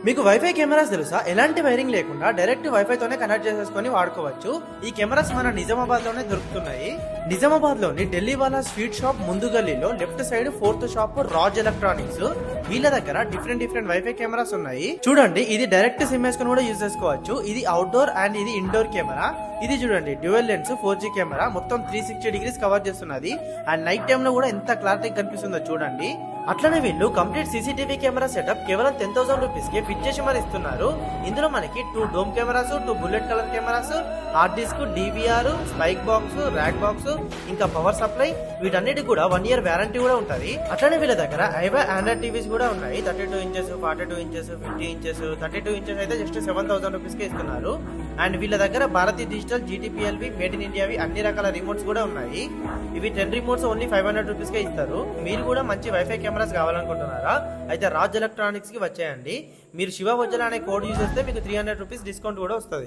మీకు wifi cameras తెలుసా? ఎలాంటి వైరింగ్ లేకుండా డైరెక్ట్ వైఫై తోనే కనెక్ట్ చేసేసుకొని వాడుకోవచ్చు. ఈ కెమెరాస్ మన నిజామాబాద్ లోనే దొరుకుతున్నాయి. నిజామాబాద్ లోని ఢిల్లీ వాళ్ళ స్వీట్ షాప్ ముందు గల్లీలో left side 4th shop Raj electronics. వీళ్ళ దగ్గర డిఫరెంట్ వైఫై కెమెరాస్ ఉన్నాయి. చూడండి, ఇది డైరెక్ట్ సిమ్ వేసుకొని కూడా యూజ్ చేసుకోవచ్చు. ఇది అవుట్డోర్ అండ్ ఇది ఇండోర్ కెమెరా. ఇది చూడండి, డ్యూయల్ లెన్స్ 4G కెమెరా, మొత్తం 360 డిగ్రీస్ కవర్ చేస్తున్నది. అండ్ నైట్ టైమ్ లో కూడా ఎంత క్లారిటీ కనిపిస్తుందో చూడండి. అట్లనే వీళ్ళు కంప్లీట్ సీసీటీవీ కెమెరా సెటప్ కేవలం 10,000 రూపీస్ కి ఫిట్ చేసి మరి ఇస్తున్నారు. ఇందులో మనకి 2 dome cameras, 2 bullet colour cameras, hard disk, DVR, spike box, rack box, ఇంకా పవర్ సప్లై, వీటన్నిటి కూడా 1 year వారంటీ కూడా ఉంటది. అట్లనే వీళ్ళ దగ్గర ఐవా ఆండ్రాయిడ్ టీవీస్ కూడా ఉన్నాయి. 32 ఇంచెస్, 42 ఇంచెస్, 50 ఇంచెస్, 32 ఇంచెస్ అయితే జస్ట్ 7,000 రూపీస్ కి ఇస్తున్నారు. అండ్ వీళ్ళ దగ్గర భారతీ డిజిటల్, GTPLవి, మేడ్ ఇన్ ఇండియావి అన్ని రకాల రిమోట్స్ కూడా ఉన్నాయి. ఇవి 10 రిమోట్స్ ఓన్లీ 500 రూపీస్ కే ఇస్తారు. మీరు కూడా మంచి వైఫై కెమెరాస్ కావాలనుకుంటున్నారా? అయితే రాజ్ ఎలక్ట్రానిక్స్ కి వచ్చేయండి. మీరు శివ వజ్జల అనే కోడ్ యూజ్ చేస్తే మీకు 300 రూపీస్ డిస్కౌంట్ కూడా వస్తుంది.